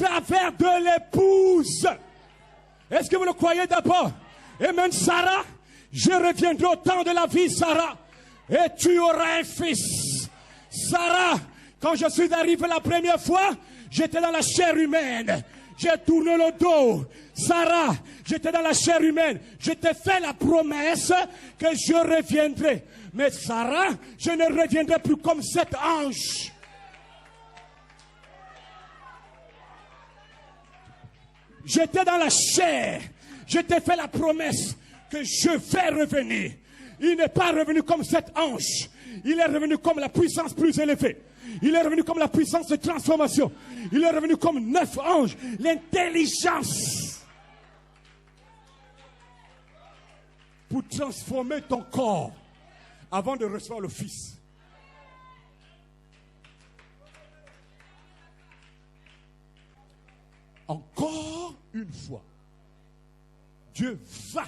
travers de l'épouse. Est-ce que vous le croyez d'abord? Et même Sarah, je reviendrai au temps de la vie, Sarah, et tu auras un fils. Sarah, quand je suis arrivé la première fois, j'étais dans la chair humaine. J'ai tourné le dos. Sarah, j'étais dans la chair humaine. Je t'ai fait la promesse que je reviendrai. Mais Sarah, je ne reviendrai plus comme cet ange. J'étais dans la chair. Je t'ai fait la promesse que je vais revenir. Il n'est pas revenu comme cet ange. Il est revenu comme la puissance plus élevée. Il est revenu comme la puissance de transformation. Il est revenu comme 9 anges. L'intelligence. Pour transformer ton corps avant de recevoir le Fils. Encore une fois, Dieu va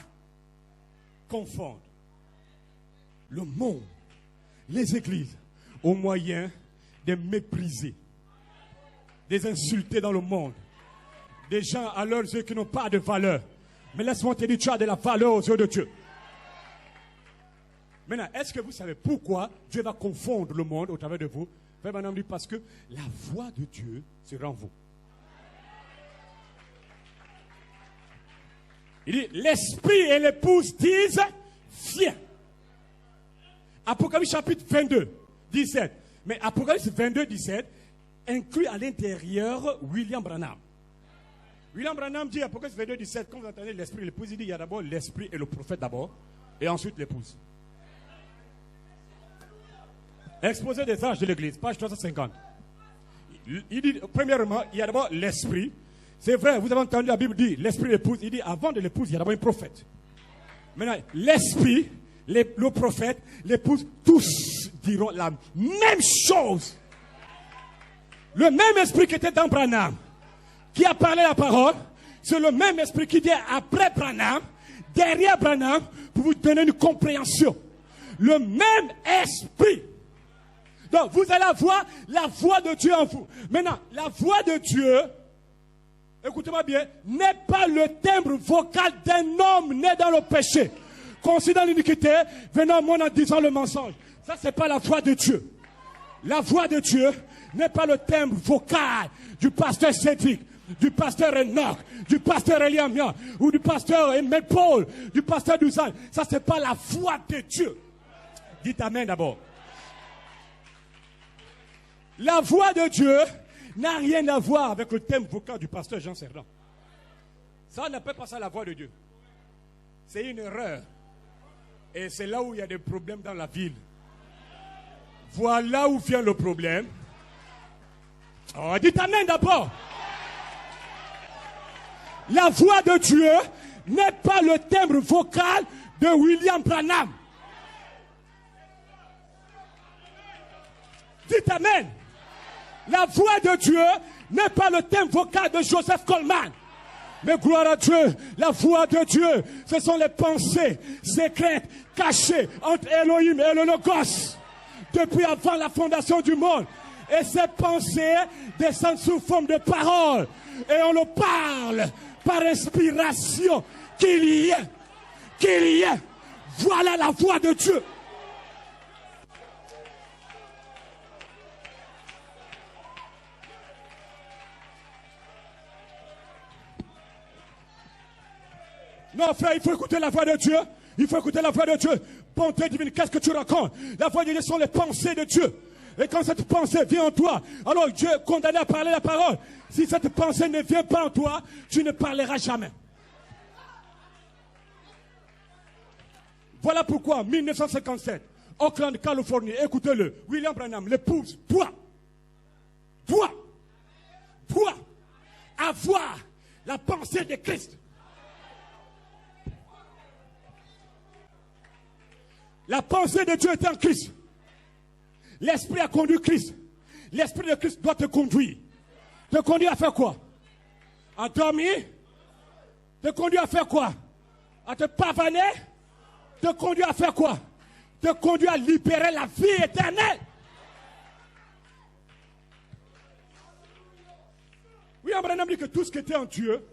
confondre le monde, les églises, au moyen des méprisés, des insultés dans le monde, des gens à leurs yeux qui n'ont pas de valeur. Mais laisse-moi te dire, tu as de la valeur aux yeux de Dieu. Maintenant, est-ce que vous savez pourquoi Dieu va confondre le monde au travers de vous? Frère Branham dit parce que la voix de Dieu sera en vous. Il dit, l'esprit et l'épouse disent, viens. Apocalypse chapitre 22, 17. Mais Apocalypse 22, 17 inclut à l'intérieur William Branham. William Branham dit, Apocalypse 22, 17, quand vous entendez l'esprit et l'épouse, il dit, il y a d'abord l'esprit et le prophète d'abord, et ensuite l'épouse. Exposé des anges de l'église, page 350. Il dit, premièrement, il y a d'abord l'esprit. C'est vrai, vous avez entendu la Bible dire, l'esprit et l'épouse. Il dit, avant de l'épouse, il y a d'abord un prophète. Maintenant, l'esprit, le prophète, l'épouse, tous diront la même chose. Le même esprit qui était dans Branham, qui a parlé la parole, c'est le même esprit qui vient après Branham, derrière Branham, pour vous donner une compréhension. Le même esprit. Donc, vous allez avoir la voix de Dieu en vous. Maintenant, la voix de Dieu, écoutez-moi bien, n'est pas le timbre vocal d'un homme né dans le péché, conçu dans l'iniquité, venant au monde en disant le mensonge. Ça, c'est pas la voix de Dieu. La voix de Dieu n'est pas le timbre vocal du pasteur Cédric, du pasteur Enoch, du pasteur Eliam, ou du pasteur Aimé Paul, du pasteur Duzan. Ça, c'est pas la voix de Dieu. Dites Amen d'abord. La voix de Dieu n'a rien à voir avec le thème vocal du pasteur Jean Serdan. Ça n'appelle pas ça la voix de Dieu. C'est une erreur. Et c'est là où il y a des problèmes dans la ville. Voilà où vient le problème. Oh, dites Amen d'abord. La voix de Dieu n'est pas le timbre vocal de William Branham. Dites Amen. La voix de Dieu n'est pas le thème vocal de Joseph Coleman. Mais gloire à Dieu, la voix de Dieu, ce sont les pensées secrètes, cachées entre Elohim et le Logos, depuis avant la fondation du monde. Et ces pensées descendent sous forme de paroles. Et on le parle par inspiration. Qu'il y ait. Voilà la voix de Dieu. Non, frère, il faut écouter la voix de Dieu. Il faut écouter la voix de Dieu. Bonté divine, qu'est-ce que tu racontes? La voix de Dieu sont les pensées de Dieu. Et quand cette pensée vient en toi, alors Dieu est condamné à parler la parole. Si cette pensée ne vient pas en toi, tu ne parleras jamais. Voilà pourquoi, en 1957, Oakland, Californie, écoutez-le, William Branham, l'épouse, doit avoir la pensée de Christ. La pensée de Dieu est en Christ. L'Esprit a conduit Christ. L'Esprit de Christ doit te conduire. Te conduire à faire quoi? À dormir? Te conduire à faire quoi? À te pavaner? Te conduire à faire quoi? Te conduire à libérer la vie éternelle. Oui, William Branham dit que tout ce qui était en Dieu,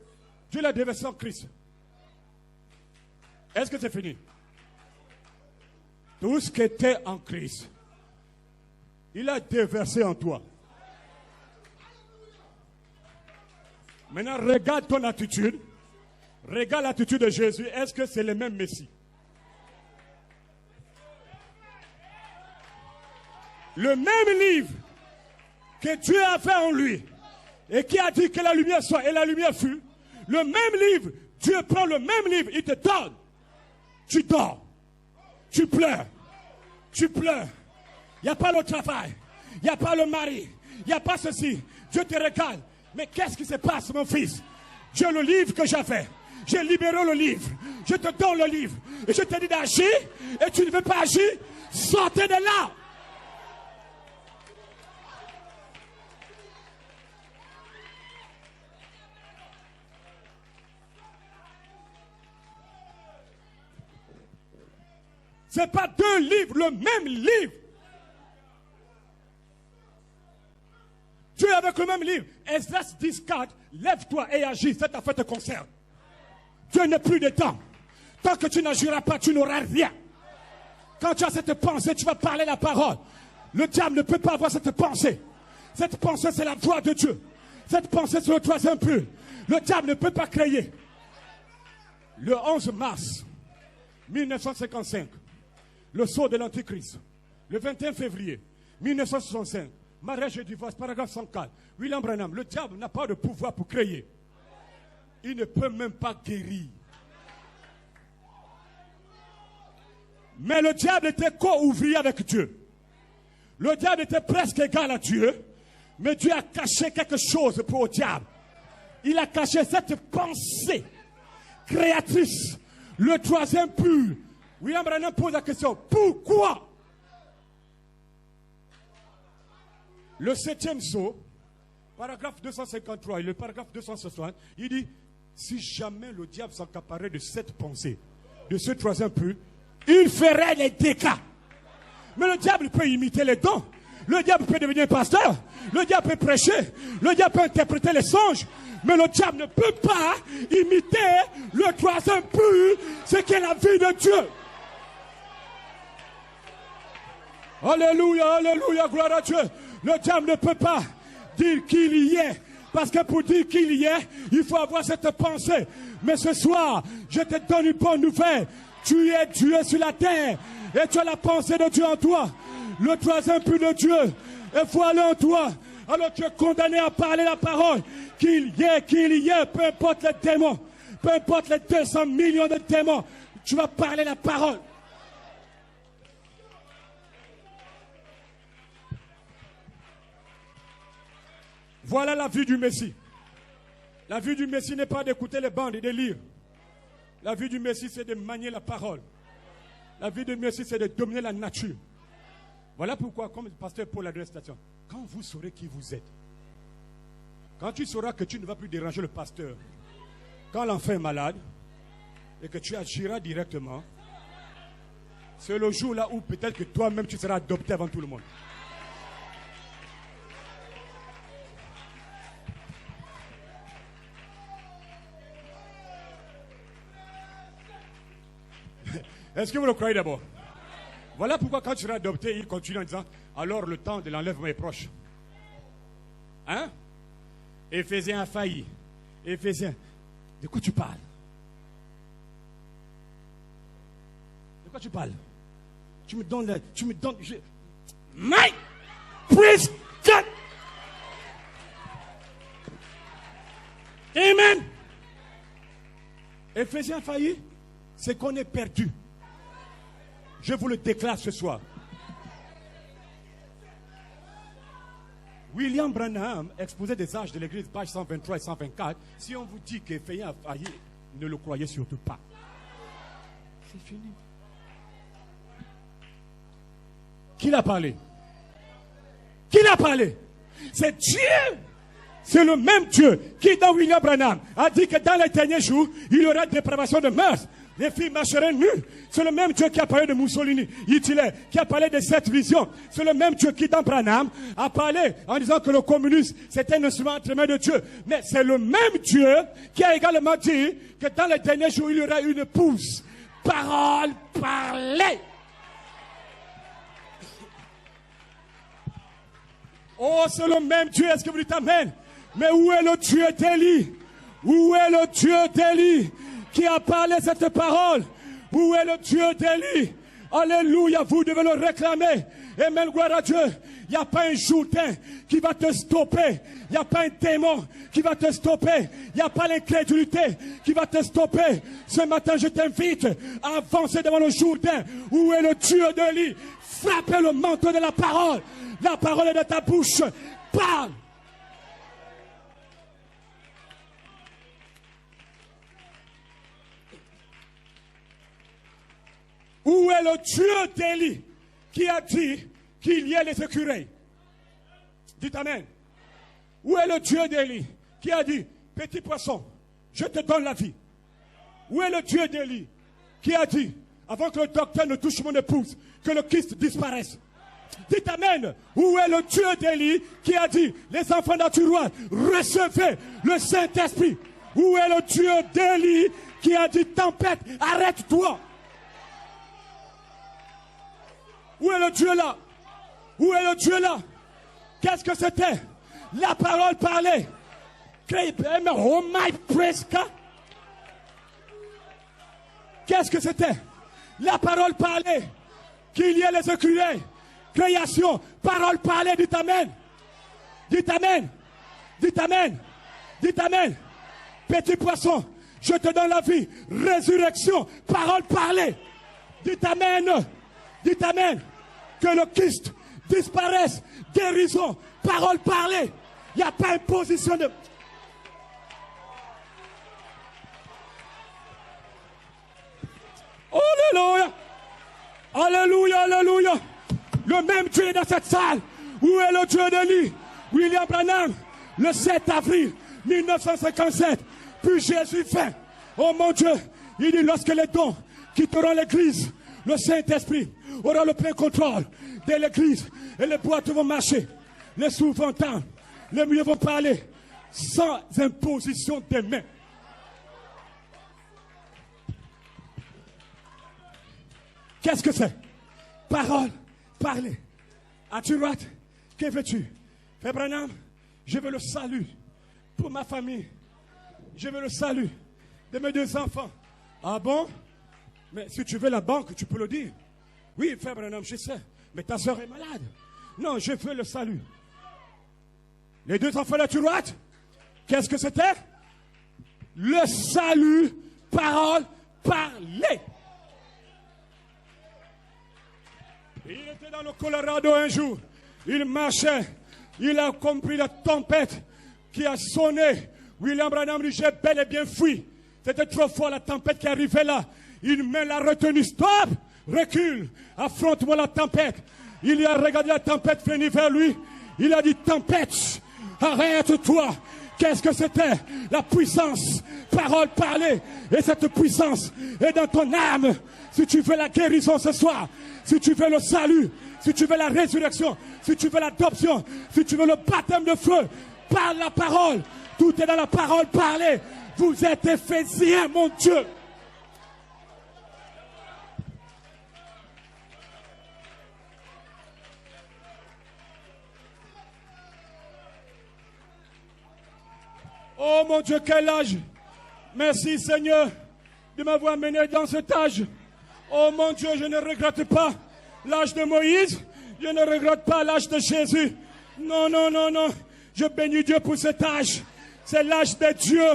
Dieu l'a déversé en Christ. Est-ce que c'est fini? Tout ce qui était en Christ, il a déversé en toi. Maintenant, regarde ton attitude. Regarde l'attitude de Jésus. Est-ce que c'est le même Messie? Le même livre que Dieu a fait en lui et qui a dit que la lumière soit et la lumière fut. Le même livre, Dieu prend le même livre, il te donne. Tu dors. Tu pleures. Tu pleures. Il n'y a pas le travail. Il n'y a pas le mari. Il n'y a pas ceci. Dieu te regarde. Mais qu'est-ce qui se passe, mon fils? Dieu, le livre que j'avais. J'ai libéré le livre. Je te donne le livre. Et je te dis d'agir. Et tu ne veux pas agir. Sortez de là. Ce n'est pas deux livres, le même livre. Dieu avec le même livre. Esdras 10:4, lève-toi et agis, cette affaire te concerne. Dieu n'a plus de temps. Tant que tu n'agiras pas, tu n'auras rien. Quand tu as cette pensée, tu vas parler la parole. Le diable ne peut pas avoir cette pensée. Cette pensée, c'est la voix de Dieu. Cette pensée, c'est le troisième but. Le diable ne peut pas créer. Le 11 mars 1955, le sceau de l'Antichrist. Le 21 février 1965, mariage et divorce, paragraphe 104. William Branham, le diable n'a pas de pouvoir pour créer. Il ne peut même pas guérir. Mais le diable était co-ouvrier avec Dieu. Le diable était presque égal à Dieu. Mais Dieu a caché quelque chose pour le diable. Il a caché cette pensée créatrice. Le troisième pur. William Branham pose la question, pourquoi? Le 7e sceau, paragraphe 253 et le paragraphe 260, il dit, si jamais le diable s'accaparait de cette pensée, de ce troisième pur, il ferait les dégâts. Mais le diable peut imiter les dons. Le diable peut devenir pasteur. Le diable peut prêcher. Le diable peut interpréter les songes. Mais le diable ne peut pas imiter le troisième pur, ce qu'est la vie de Dieu. Alléluia, alléluia, gloire à Dieu. Le diable ne peut pas dire qu'il y est. Parce que pour dire qu'il y est, il faut avoir cette pensée. Mais ce soir, je te donne une bonne nouvelle. Tu es Dieu sur la terre. Et tu as la pensée de Dieu en toi. Le troisième but de Dieu est voilé en toi. Alors tu es condamné à parler la parole. Qu'il y ait, peu importe les démons. Peu importe les 200 millions de démons. Tu vas parler la parole. Voilà la vie du Messie. La vie du Messie n'est pas d'écouter les bandes et de lire. La vie du Messie, c'est de manier la parole. La vie du Messie, c'est de dominer la nature. Voilà pourquoi, comme le pasteur Paul a dit à la station, quand vous saurez qui vous êtes, quand tu sauras que tu ne vas plus déranger le pasteur, quand l'enfant est malade, et que tu agiras directement, c'est le jour là où peut-être que toi-même tu seras adopté avant tout le monde. Est-ce que vous le croyez d'abord? Voilà pourquoi quand tu seras adopté, il continue en disant, alors le temps de l'enlèvement est proche. Hein? Éphésiens a failli. Éphésiens. De quoi tu parles? De quoi tu parles? Tu me donnes... My praise God! Amen! Éphésiens a failli, c'est qu'on est perdu. Je vous le déclare ce soir. William Branham, exposé des âges de l'église, page 123 et 124. Si on vous dit qu'Éphésiens a failli, ne le croyez surtout pas. C'est fini. Qui l'a parlé? Qui l'a parlé? C'est Dieu. C'est le même Dieu qui, dans William Branham, a dit que dans les derniers jours, il y aura une dépravation de mœurs. les filles marcheraient nues. C'est le même Dieu qui a parlé de Mussolini, Hitler, qui a parlé de cette vision. C'est le même Dieu qui, dans Branham, a parlé en disant que le communisme, c'était un instrument entre les mains de Dieu. Mais c'est le même Dieu qui a également dit que dans les derniers jours, il y aura une épouse. Parole parlée. Oh, c'est le même Dieu. Est-ce que vous dites amen? Mais où est le Dieu d'Élie? Où est le Dieu d'Élie qui a parlé cette parole? Où est le Dieu d'Élie? Alléluia, vous devez le réclamer. Amen, gloire à Dieu. Il n'y a pas un Jourdain qui va te stopper. Il n'y a pas un démon qui va te stopper. Il n'y a pas l'incrédulité qui va te stopper. Ce matin, je t'invite à avancer devant le Jourdain. Où est le Dieu d'Élie? Frappez le manteau de la parole. La parole est de ta bouche. Parle. Où est le Dieu d'Élie qui a dit qu'il y ait les écureuils? Dites amen. Où est le Dieu d'Élie qui a dit, petit poisson, je te donne la vie? Où est le Dieu d'Élie qui a dit, avant que le docteur ne touche mon épouse, que le Christ disparaisse? Dites amen. Où est le Dieu d'Élie qui a dit, les enfants d'Aturois, recevez le Saint-Esprit? Où est le Dieu d'Élie qui a dit, tempête, arrête-toi? Où est le Dieu là? Où est le Dieu là? Qu'est-ce que c'était? La parole parlée. Oh my praise God. Qu'est-ce que c'était? La parole parlée. Qu'il y ait les écureuils. Création. Parole parlée. Dites amen. Dites amen. Dites amen. Dites amen. Petit poisson, je te donne la vie. Résurrection. Parole parlée. Dites amen. Dites amen. Que le Christ disparaisse. Guérison. Parole parlée. Il n'y a pas une position de... Alléluia. Alléluia, alléluia. Le même Dieu est dans cette salle. Où est le Dieu d'Élie? William Branham, le 7 avril 1957. Puis Jésus fait. Oh mon Dieu. Il dit, lorsque les dons quitteront l'église, le Saint-Esprit aura le plein contrôle de l'église. Et les boîtes vont marcher. Les sourds vont entendre. Les muets vont parler. Sans imposition des mains. Qu'est-ce que c'est? Parole, parler. As-tu droite? Que veux-tu? Frère Branham, je veux le salut pour ma famille. Je veux le salut de mes 2 enfants. Ah bon? Mais si tu veux la banque, tu peux le dire. Oui, frère Branham, je sais. Mais ta soeur est malade. Non, je veux le salut. Les 2 enfants de la droite, qu'est-ce que c'était? Le salut, parole, parler. Il était dans le Colorado un jour. Il marchait. Il a compris la tempête qui a sonné. William Branham dit, j'ai bel et bien fui. C'était trop fort la tempête qui arrivait là. Une main l'a retenu. Stop! Recule. Affronte-moi la tempête. Il a regardé la tempête venir vers lui. Il a dit, tempête, arrête-toi. Qu'est-ce que c'était? La puissance. Parole parlée. Et cette puissance est dans ton âme. Si tu veux la guérison ce soir, si tu veux le salut, si tu veux la résurrection, si tu veux l'adoption, si tu veux le baptême de feu, parle la parole. Tout est dans la parole parlée. Vous êtes Éphésiens, mon Dieu. Oh mon Dieu, quel âge! Merci Seigneur de m'avoir mené dans cet âge. Oh mon Dieu, je ne regrette pas l'âge de Moïse. Je ne regrette pas l'âge de Jésus. Non, non, non, non. Je bénis Dieu pour cet âge. C'est l'âge de Dieu.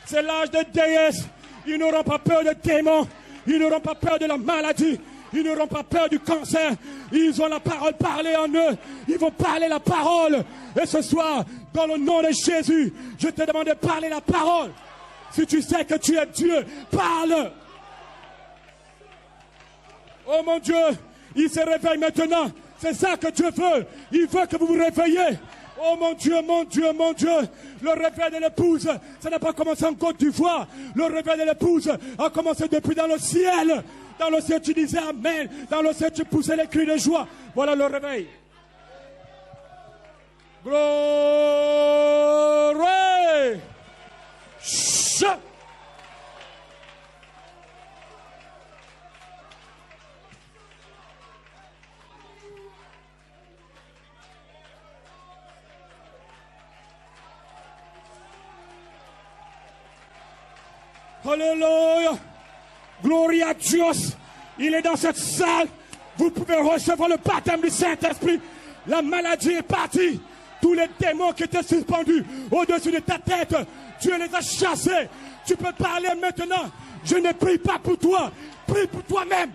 C'est l'âge de déesse. Ils n'auront pas peur des démons. Ils n'auront pas peur de la maladie. Ils n'auront pas peur du cancer. Ils ont la parole parlée en eux. Ils vont parler la parole. Et ce soir, dans le nom de Jésus, je te demande de parler la parole. Si tu sais que tu es Dieu, parle. Oh mon Dieu, il se réveille maintenant. C'est ça que Dieu veut. Il veut que vous vous réveillez. Oh mon Dieu, mon Dieu, mon Dieu. Le réveil de l'épouse, ça n'a pas commencé en Côte d'Ivoire. Le réveil de l'épouse a commencé depuis dans le ciel. Dans le ciel, tu disais Amen. Dans le ciel, tu poussais les cris de joie. Voilà le réveil. Gloire. Chut. Alléluia. Gloria à Dieu. Il est dans cette salle. Vous pouvez recevoir le baptême du Saint-Esprit. La maladie est partie. Tous les démons qui étaient suspendus au-dessus de ta tête, Dieu les a chassés. Tu peux parler maintenant. Je ne prie pas pour toi. Prie pour toi-même.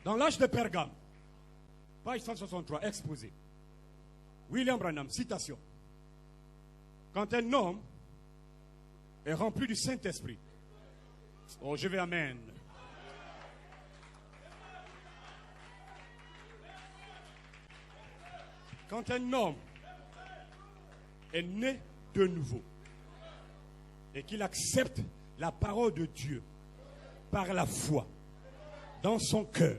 Dans l'âge de Pergame, page 163, exposé. William Branham, citation. Quand un homme est rempli du Saint-Esprit, oh, je vais amen. Quand un homme est né de nouveau et qu'il accepte la parole de Dieu par la foi dans son cœur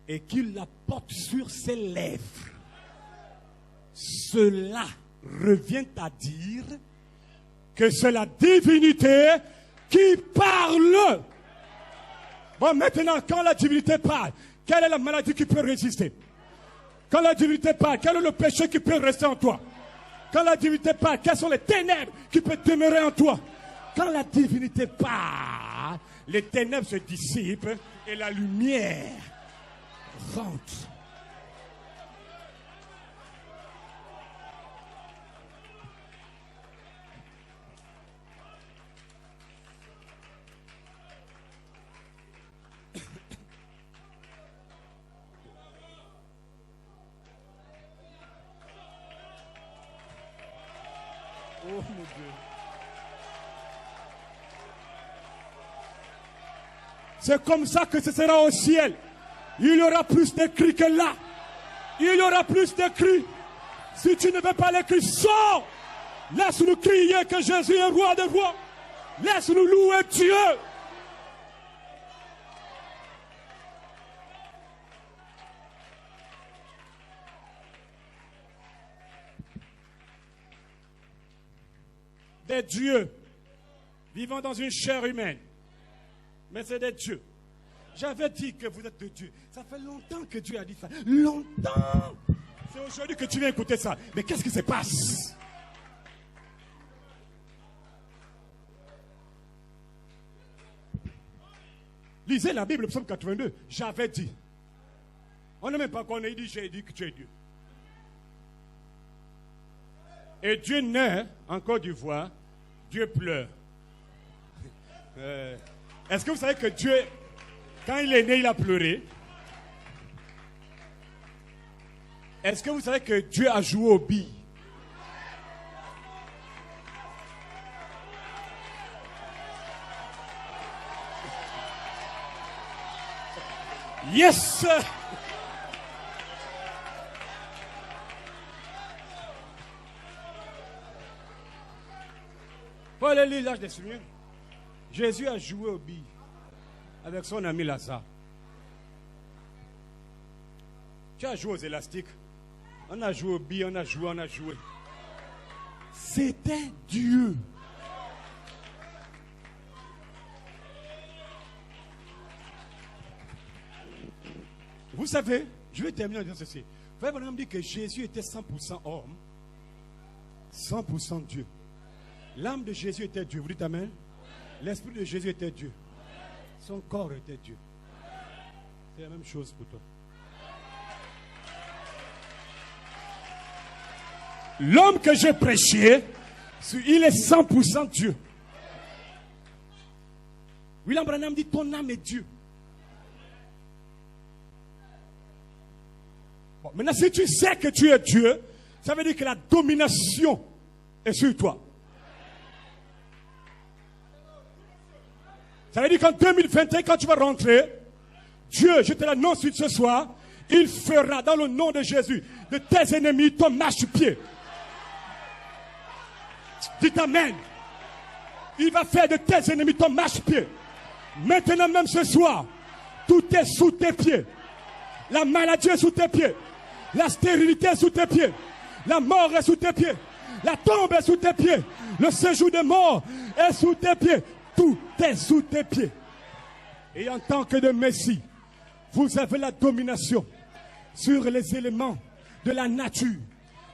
et qu'il la porte sur ses lèvres, cela revient à dire que c'est la divinité qui parle. Bon, maintenant, quand la divinité parle, quelle est la maladie qui peut résister? Quand la divinité parle, quel est le péché qui peut rester en toi? Quand la divinité parle, quelles sont les ténèbres qui peuvent demeurer en toi? Quand la divinité parle, les ténèbres se dissipent et la lumière rentre. Oh mon Dieu. C'est comme ça que ce sera au ciel. Il y aura plus de cris que là. Il y aura plus de cris. Si tu ne veux pas les cris, sors. Laisse-nous crier que Jésus est roi des rois. Laisse-nous louer Dieu. Des dieux vivant dans une chair humaine. Mais c'est des dieux. J'avais dit que vous êtes de Dieu. Ça fait longtemps que Dieu a dit ça. Longtemps. C'est aujourd'hui que tu viens écouter ça. Mais qu'est-ce qui se passe? Lisez la Bible, psaume 82. J'avais dit. On ne même pas qu'on ait dit, j'ai dit que tu es Dieu. Et Dieu naît en Côte d'Ivoire. Dieu pleure. Est-ce que vous savez que Dieu, quand il est né, il a pleuré? Est-ce que vous savez que Dieu a joué aux billes? Yes! Paul est l'âge des souliers. Jésus a joué aux billes avec son ami Lazare. Tu as joué aux élastiques. On a joué aux billes, on a joué. C'était Dieu. Vous savez, je vais terminer en disant ceci. Frère Branham dit que Jésus était 100% homme, 100% Dieu. L'âme de Jésus était Dieu. Vous dites amen? L'esprit de Jésus était Dieu. Son corps était Dieu. C'est la même chose pour toi. L'homme que je prêchais, il est 100% Dieu. William Branham dit ton âme est Dieu. Bon, maintenant, si tu sais que tu es Dieu, ça veut dire que la domination est sur toi. Ça veut dire qu'en 2021, quand tu vas rentrer, Dieu, je te l'annonce ce soir, il fera dans le nom de Jésus de tes ennemis ton marchepied. Dites Amen. Il va faire de tes ennemis ton marchepied. Maintenant même ce soir, tout est sous tes pieds. La maladie est sous tes pieds. La stérilité est sous tes pieds. La mort est sous tes pieds. La tombe est sous tes pieds. Le séjour de mort est sous tes pieds. Tout est sous tes pieds. Et en tant que de Messie, vous avez la domination sur les éléments de la nature.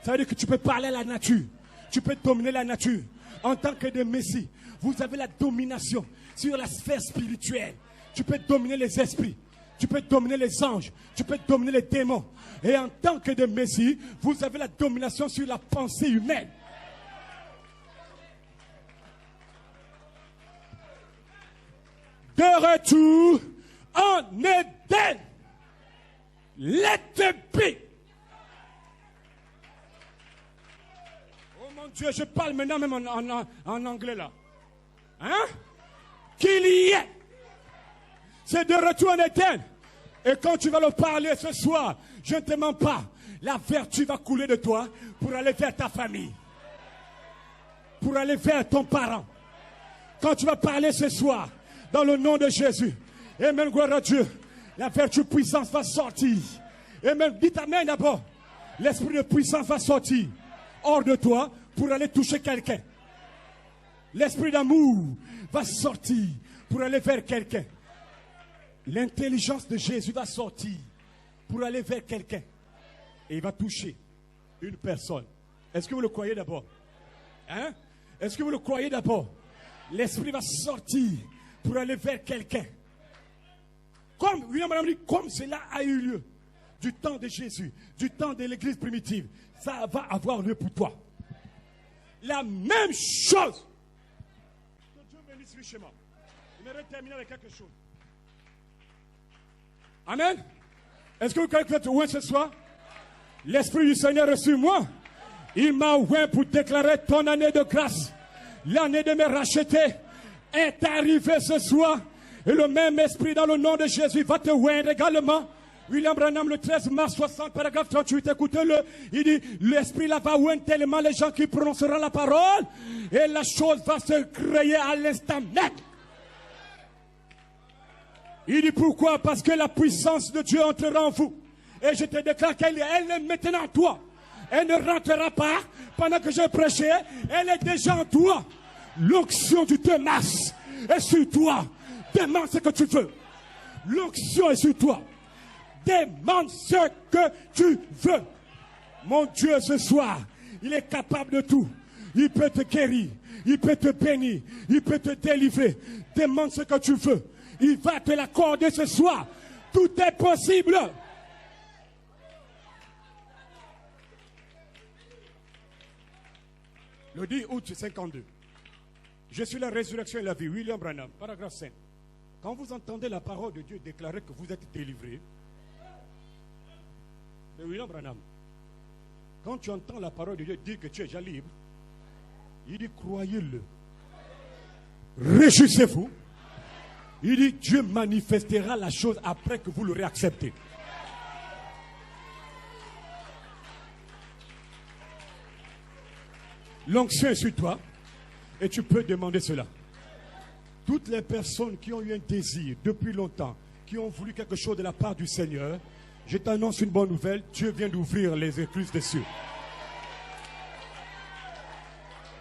Ça veut dire que tu peux parler à la nature. Tu peux dominer la nature. En tant que de Messie, vous avez la domination sur la sphère spirituelle. Tu peux dominer les esprits. Tu peux dominer les anges. Tu peux dominer les démons. Et en tant que de Messie, vous avez la domination sur la pensée humaine. De retour en Éden. Let it be. Oh mon Dieu, je parle maintenant même en anglais là. Hein? Qu'il y ait. C'est de retour en Éden. Et quand tu vas le parler ce soir, je ne te mens pas, la vertu va couler de toi pour aller vers ta famille. Pour aller vers ton parent. Quand tu vas parler ce soir, dans le nom de Jésus, amen, gloire à Dieu, la vertu puissance va sortir. Amen, dites Amen d'abord. L'esprit de puissance va sortir hors de toi pour aller toucher quelqu'un. L'esprit d'amour va sortir pour aller vers quelqu'un. L'intelligence de Jésus va sortir pour aller vers quelqu'un. Et il va toucher une personne. Est-ce que vous le croyez d'abord? Hein? Est-ce que vous le croyez d'abord? L'esprit va sortir pour aller vers quelqu'un. Comme William Branham dit, comme cela a eu lieu du temps de Jésus, du temps de l'église primitive, ça va avoir lieu pour toi. La même chose. Que Dieu bénisse richement. Je vais terminer avec quelque chose. Amen. Est-ce que vous croyez que vous êtes loin ce soir? L'Esprit du Seigneur est sur moi. Il m'a oint pour déclarer ton année de grâce. L'année de me racheter est arrivée ce soir. Et le même esprit dans le nom de Jésus va te oindre également. William Branham le 13 mars 60, paragraphe 38, écoutez-le. Il dit, l'esprit là va oindre tellement les gens qui prononceront la parole. Et la chose va se créer à l'instant même. Il dit pourquoi? Parce que la puissance de Dieu entrera en vous. Et je te déclare qu'elle est maintenant en toi. Elle ne rentrera pas pendant que je prêchais. Elle est déjà en toi. L'onction du Thomas est sur toi. Demande ce que tu veux. L'onction est sur toi. Demande ce que tu veux. Mon Dieu, ce soir, il est capable de tout. Il peut te guérir. Il peut te bénir. Il peut te délivrer. Demande ce que tu veux. Il va te l'accorder ce soir. Tout est possible. Le 10 août 52. Je suis la résurrection et la vie. William Branham, paragraphe 5. Quand vous entendez la parole de Dieu déclarer que vous êtes délivré, de William Branham, quand tu entends la parole de Dieu dire que tu es déjà libre, il dit croyez-le. Réjouissez-vous. Il dit Dieu manifestera la chose après que vous l'aurez accepté. L'onction est sur toi et tu peux demander cela. Toutes les personnes qui ont eu un désir depuis longtemps, qui ont voulu quelque chose de la part du Seigneur, je t'annonce une bonne nouvelle, Dieu vient d'ouvrir les écluses des cieux.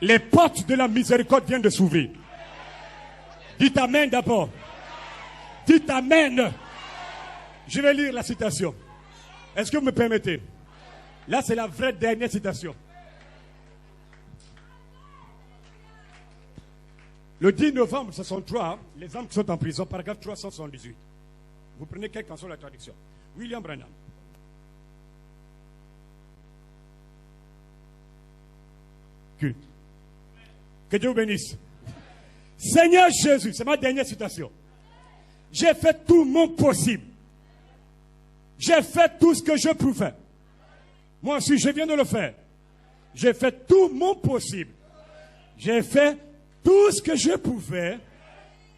Les portes de la miséricorde viennent de s'ouvrir. Dites Amen d'abord. Dites Amen. Je vais lire la citation. Est-ce que vous me permettez? Là, c'est la vraie dernière citation. Le 10 novembre 63, les hommes qui sont en prison, paragraphe 378. Vous prenez quelle qu'en soit la traduction. William Branham. Que Dieu vous bénisse. Seigneur Jésus, c'est ma dernière citation. J'ai fait tout mon possible. J'ai fait tout ce que je pouvais Moi aussi, je viens de le faire. J'ai fait tout mon possible. J'ai fait tout ce que je pouvais.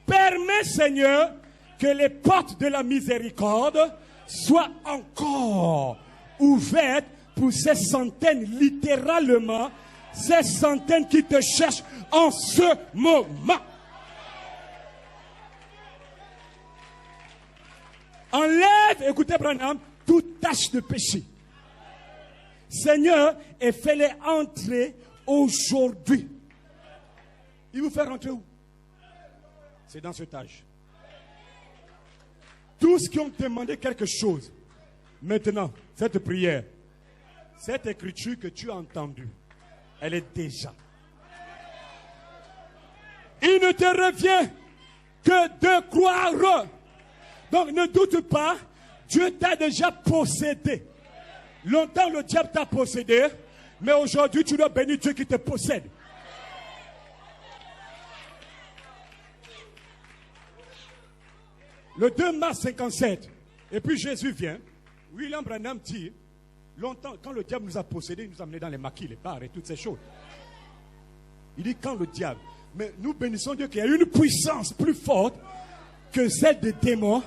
Permets, Seigneur, que les portes de la miséricorde soient encore ouvertes pour ces centaines, littéralement, ces centaines qui te cherchent en ce moment. Enlève, écoutez Branham, toute tâche de péché. Seigneur, et fais-les entrer aujourd'hui. Il vous fait rentrer où? C'est dans cet âge. Tous qui ont demandé quelque chose, maintenant, cette prière, cette écriture que tu as entendue, elle est déjà. Il ne te revient que de croire. Donc ne doute pas, Dieu t'a déjà possédé. Longtemps le diable t'a possédé, mais aujourd'hui tu dois bénir Dieu qui te possède. Le 2 mars 57, et puis Jésus vient, William Branham dit, longtemps, quand le diable nous a possédés, il nous a amenés dans les maquis, les bars et toutes ces choses. Il dit quand le diable, mais nous bénissons Dieu qu'il y a une puissance plus forte que celle des démons.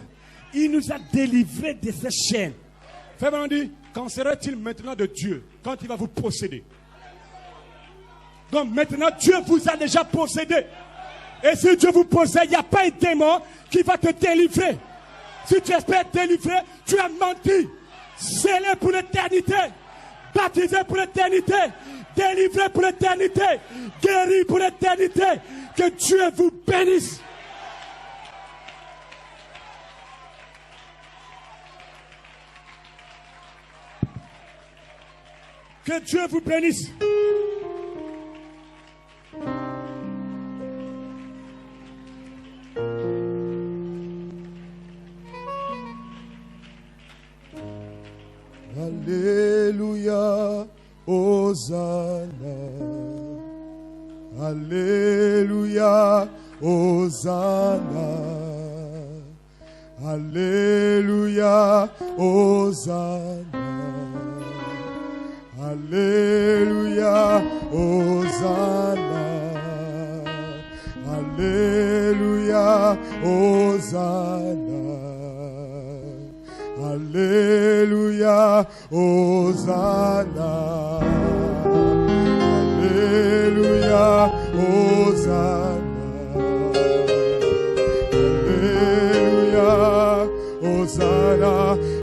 Il nous a délivrés de ces chaînes. Frère dit, qu'en sera-t-il maintenant de Dieu quand il va vous posséder? Donc maintenant Dieu vous a déjà possédé. Et si Dieu vous possède, il n'y a pas un démon qui va te délivrer. Si tu espères être délivré, tu as menti. Scellé pour l'éternité. Baptisé pour l'éternité. Délivré pour l'éternité. Guéri pour l'éternité. Que Dieu vous bénisse. Que Dieu vous bénisse. Alléluia, Hosanna. Alléluia, Hosanna. Alléluia, Hosanna. Alléluia, Hosanna. Alléluia, Hosanna. Alléluia, Hosanna.